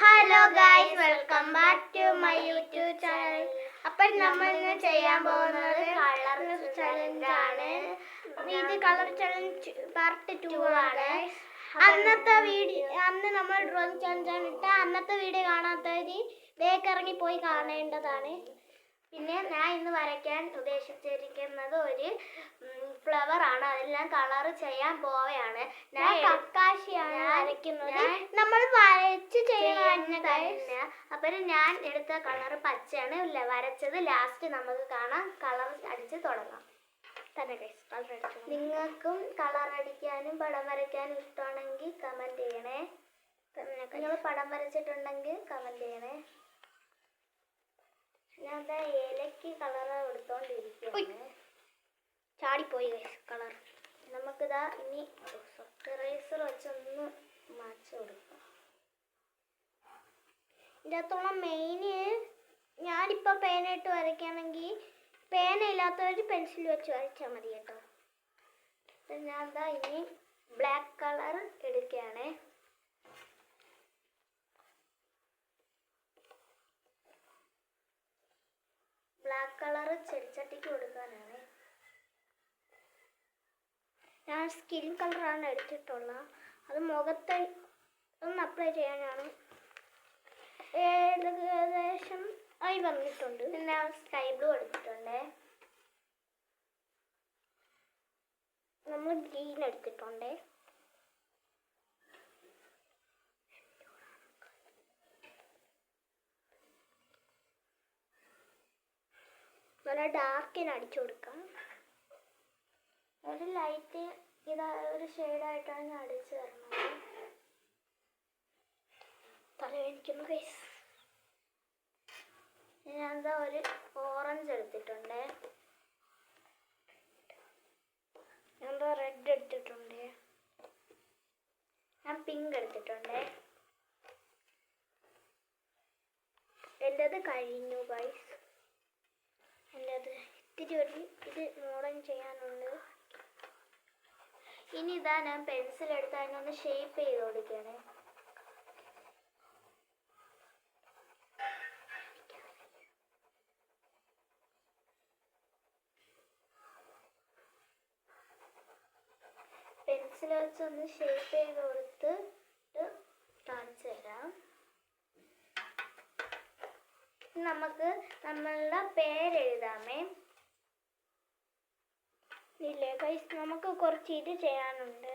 Hello guys, welcome back to my YouTube channel. അപ്പോൾ നമ്മൾ ഇന്ന് ചെയ്യാൻ പോകുന്നത് കളർ ചലഞ്ച് ആണ്. ഇത് കളർ ചലഞ്ച് പാർട്ട് 2 ആണ്. അന്ന് നമ്മൾ ഡ്രോയിങ് ചലഞ്ച് ആണ് ഇട്ട. അന്നത്തെ വീഡിയോ കാണാത്തവര് വേഗം ഇറങ്ങി പോയി കാണേണ്ടതാണ്. പിന്നെ ഞാൻ ഇന്ന് വരയ്ക്കാൻ ഉദ്ദേശിച്ചിരിക്കുന്നത് ഒരു ഫ്ലവർ ആണ്. അതെല്ലാം കളർ ചെയ്യാൻ പോവുകയാണ്. ഞാൻ കക്കാശിയാണ് വരയ്ക്കുന്നത്. നമ്മൾ വരച്ച് ചെയ്യുന്ന അപ്പം ഞാൻ എടുത്ത കളർ പച്ചയാണ് വരച്ചത്. ലാസ്റ്റ് നമുക്ക് കാണാം. കളർ അടിച്ച് തുടങ്ങാം. നിങ്ങൾക്കും കളർ അടിക്കാനും പടം വരയ്ക്കാനും ഇഷ്ടമാണെങ്കിൽ കമൻറ്റ് ചെയ്യണേ. നിങ്ങൾ പടം വരച്ചിട്ടുണ്ടെങ്കിൽ കമൻറ്റ് ചെയ്യണേ. ഞാൻ ഏലയ്ക്ക് കളർ കൊടുത്തോണ്ടിരിക്കുകയാണ്. ചാടിപ്പോയി കളർ. നമുക്കിതാ ഇനി ഇറേസർ വെച്ചൊന്ന് മാച്ച് കൊടുക്കാം. ഇതിൻ്റെ അകത്തുള്ള മെയിന് ഞാനിപ്പോൾ പേനയിട്ട് വരയ്ക്കുകയാണെങ്കിൽ പേന ഇല്ലാത്തവർ പെൻസിൽ വെച്ച് വരച്ചാൽ മതി കേട്ടോ. ഞാൻ എന്താ ഇനി ബ്ലാക്ക് കളർ എടുക്കുകയാണേ. ബ്ലാക്ക് കളർ ചെടിച്ചട്ടിക്ക് കൊടുക്കാനാണ്. ഞാൻ സ്കിൻ കളറാണ് എടുത്തിട്ടുള്ളത്. അത് മുഖത്ത് ഒന്ന് അപ്ലൈ ചെയ്യാനാണ്. ഏകദേശം ആയി വന്നിട്ടുണ്ട്. ഞാൻ സ്കൈ ബ്ലൂ എടുത്തിട്ടുണ്ട്. നമ്മൾ ഗ്രീൻ എടുത്തിട്ടുണ്ട്. നല്ല ഡാർക്കിന് അടിച്ചു കൊടുക്കാം. ഒരു ലൈറ്റ് ഒരു ഷെയ്ഡായിട്ടാണ് ഞാൻ അടിച്ചു തരുന്നത്. തലവേദനിക്കുന്നു ഗൈസ്. ഞാൻ എന്താ ഒരു ഓറഞ്ച് എടുത്തിട്ടുണ്ട്. ഞാൻ എന്താ റെഡ് എടുത്തിട്ടുണ്ട്. ഞാൻ പിങ്ക് എടുത്തിട്ടുണ്ട്. എൻ്റെത് കഴിഞ്ഞു ഗൈസ്. എൻ്റെത് ഇത്തിരി ഇത് മോഡൽ ചെയ്യാനുണ്ട്. ഇനി ഇതാ ഞാൻ പെൻസിൽ എടുത്ത് അതിനൊന്ന് ഷേപ്പ് ചെയ്ത് കൊടുക്കുകയാണ്. പെൻസിൽ വെച്ചൊന്ന് ഷേപ്പ് ചെയ്ത് കൊടുത്ത് കാണിച്ചു തരാം. നമുക്ക് നമ്മളുടെ പേരെഴുതാമേ. ഇല്ലേ ഗൈസ്, നമുക്ക് കുറച്ച് ഇത് ചെയ്യാനുണ്ട്.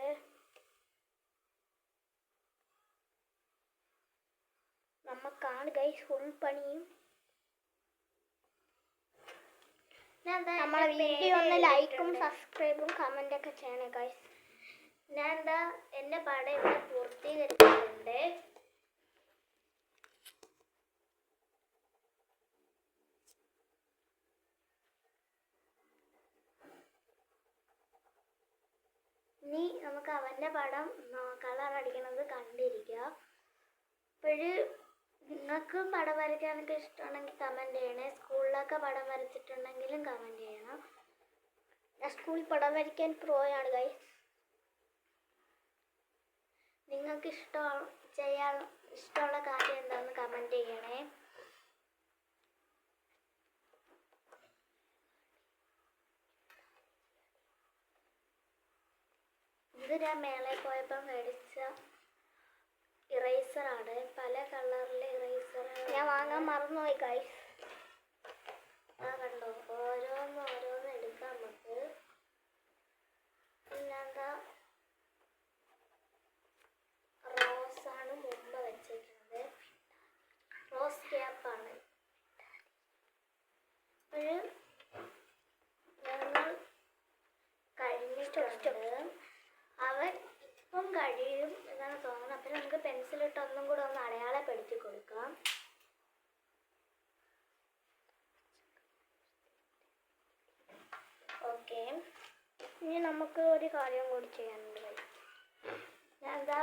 നമുക്കാണ് ഗൈസ് ഫുൾ പണിയും. നമ്മളെ വീഡിയോ ഒന്ന് ലൈക്കും സബ്സ്ക്രൈബും കമൻ്റൊക്കെ ചെയ്യണേ ഗൈസ്. ഞാൻ എന്താ എൻ്റെ പടം ഇവിടെ പൂർത്തീകരിച്ചിട്ടുണ്ട്. ഇനി നമുക്ക് അവൻ്റെ പടം കളർ അടിക്കണത് കണ്ടിരിക്കുക. അപ്പോഴ് നിങ്ങൾക്കും പടം വരയ്ക്കാനൊക്കെ ഇഷ്ടമാണെങ്കിൽ കമൻറ്റ് ചെയ്യണേ. സ്കൂളിലൊക്കെ പടം വരച്ചിട്ടുണ്ടെങ്കിലും കമൻറ്റ് ചെയ്യണം. ഞാൻ സ്കൂളിൽ പടം വരയ്ക്കാൻ പ്രോയാണ് ഗൈസ്. നിങ്ങൾക്ക് ഇഷ്ടമുള്ള കാര്യം എന്താണെന്ന് കമൻറ്റ് ചെയ്യണേ. ഇത് ഞാൻ മേളയിൽ പോയപ്പോൾ മേടിച്ച ഇറേസറാണ്. പല കളറിലെ ഇറേസർ ഞാൻ വാങ്ങാൻ മറന്നുപോയി ഗൈസ്. കണ്ടോ, ഓരോന്ന് എടുക്കാം നമുക്ക്. പിന്നെന്താ റോസാണ് മുമ്പ് വെച്ചിരിക്കുന്നത്. റോസ് ക്യാപ്പാണ്. ഒരു ഞങ്ങൾ കഴിഞ്ഞിട്ടുണ്ട്. അവൻ ഇപ്പം കഴിയും എന്നാണ് തോന്നുന്നത്. അപ്പം നമുക്ക് പെൻസിലിട്ട് ഒന്നും കൂടെ ഒന്ന് അടയാളപ്പെടുത്തി കൊടുക്കാം. ഓക്കെ, ഇനി നമുക്ക് ഒരു കാര്യം കൂടി ചെയ്യാനുണ്ട്. ഞാൻ എന്താ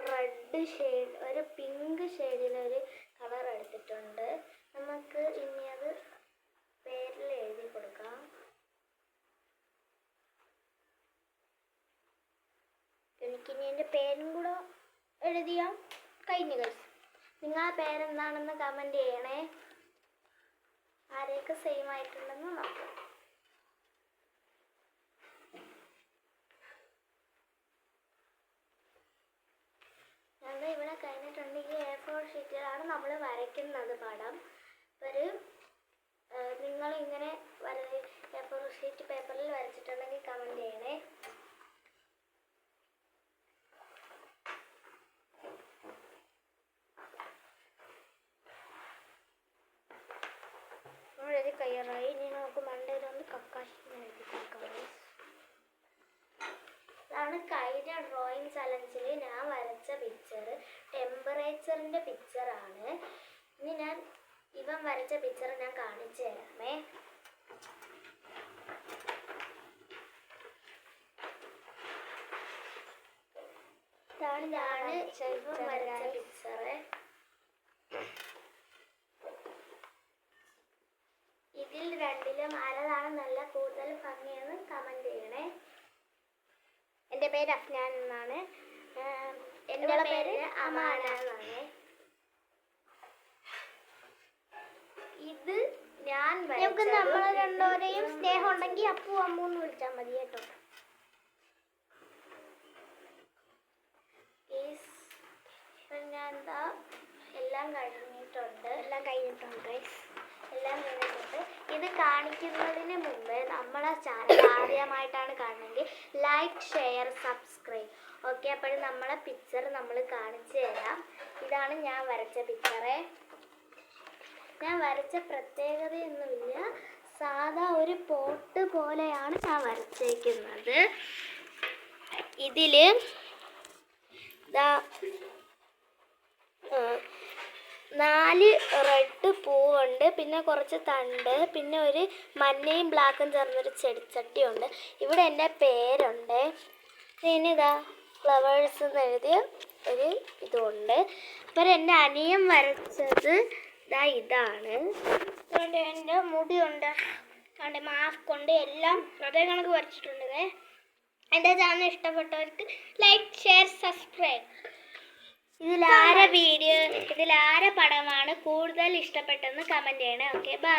റെഡ് ഷെയ്ഡ്, ഒരു പിങ്ക് ഷെയ്ഡിലൊരു കളർ എടുത്തിട്ടുണ്ട്. നമുക്ക് ഇനി അത് പേരിൽ എഴുതി കൊടുക്കാം. എനിക്കിനി എൻ്റെ പേരും കൂടെ എഴുതിയാൽ കഴിഞ്ഞു ഗൈസ്. നിങ്ങളെ പേരെന്താണെന്ന് കമൻറ്റ് ചെയ്യണേ. ആരെയൊക്കെ സെയിം ആയിട്ടുണ്ടെന്ന് നോക്കാം. ഞങ്ങൾ ഇവിടെ കഴിഞ്ഞിട്ടുണ്ട്. ഈ A4 ഷീറ്റിലാണ് നമ്മൾ വരയ്ക്കുന്നത് പടം. ഒരു നിങ്ങളിങ്ങനെ A4 ഷീറ്റ് പേപ്പറിൽ വരച്ചിട്ടുണ്ടെങ്കിൽ കമൻറ്റ് ചെയ്യണേ. നമ്മളെഴുതി കയ്യാറായി. ഇനി നമുക്ക് മണ്ടയിലൊന്ന് കക്കാശി എഴുതി കൊടുക്കാം. ഇതാണ് കഴിഞ്ഞ ഡ്രോയിങ് ചലഞ്ചിൽ ഞാൻ വരച്ച പിക്ചർ. ടെമ്പറേച്ചറിൻ്റെ പിക്ചറാണ്. ഇനി ഞാൻ ഇവൻ വരച്ച പിക്ചർ ഞാൻ കാണിച്ചു തരാമേ. ഇതാണ് ഇവൻ വരച്ച പിക്ചർ. ഇതിൽ രണ്ടിലും ആരതാണ് നല്ല കൂടുതൽ ഭംഗിയെന്ന് കമൻറ്റ് ചെയ്യണേ. എൻ്റെ പേര് അഫ്നാൻ എന്നാണ്. എൻ്റെ പേര് അമാന എന്നാണ്. ഇത് ഞാൻ നമുക്ക് നമ്മൾ രണ്ടുപേരെയും സ്നേഹം ഉണ്ടെങ്കിൽ അപ്പു അമ്മു എന്ന് വിളിച്ചാൽ മതി കേട്ടോ. ഞാൻ എന്താ എല്ലാം കഴിഞ്ഞിട്ടുണ്ട്. ഇത് കാണിക്കുന്നതിന് മുമ്പ് നമ്മളെ ചാനൽ ആദ്യമായിട്ടാണ് കാണുന്നതെങ്കിൽ ലൈക്ക്, ഷെയർ, സബ്സ്ക്രൈബ്. ഓക്കെ, അപ്പോഴും നമ്മളെ പിക്ചർ നമ്മൾ കാണിച്ചു തരാം. ഇതാണ് ഞാൻ വരച്ച പിക്ചറേ. ഞാൻ വരച്ച പ്രത്യേകതയൊന്നുമില്ല, സാധാ ഒരു പോട്ട് പോലെയാണ് ഞാൻ വരച്ചേക്കുന്നത്. ഇതിൽ 4 റെഡ് പൂവുണ്ട്, പിന്നെ കുറച്ച് തണ്ട്, പിന്നെ ഒരു മഞ്ഞയും ബ്ലാക്കും ചേർന്നൊരു ചെടിച്ചട്ടിയുണ്ട്. ഇവിടെ എൻ്റെ പേരുണ്ട്. പിന്നെ ഫ്ലവേഴ്സ് എന്ന് എഴുതിയ ഒരു ഇതുണ്ട്. അപ്പോൾ എൻ്റെ അനിയൻ വരച്ചത് ഇതാണ്. അതുകൊണ്ട് എൻ്റെ മുടിയുണ്ട്, അതുകൊണ്ട് മാസ്ക് ഉണ്ട്, എല്ലാം അതേ കണക്ക് വരച്ചിട്ടുണ്ട്. എൻ്റെ ചാനൽ ഇഷ്ടപ്പെട്ടവർക്ക് ലൈക്ക്, ഷെയർ, സബ്സ്ക്രൈബ്. ഇതിലാരെ പടമാണ് കൂടുതൽ ഇഷ്ടപ്പെട്ടെന്ന് കമൻറ്റ് ചെയ്യണേ. Okay, by.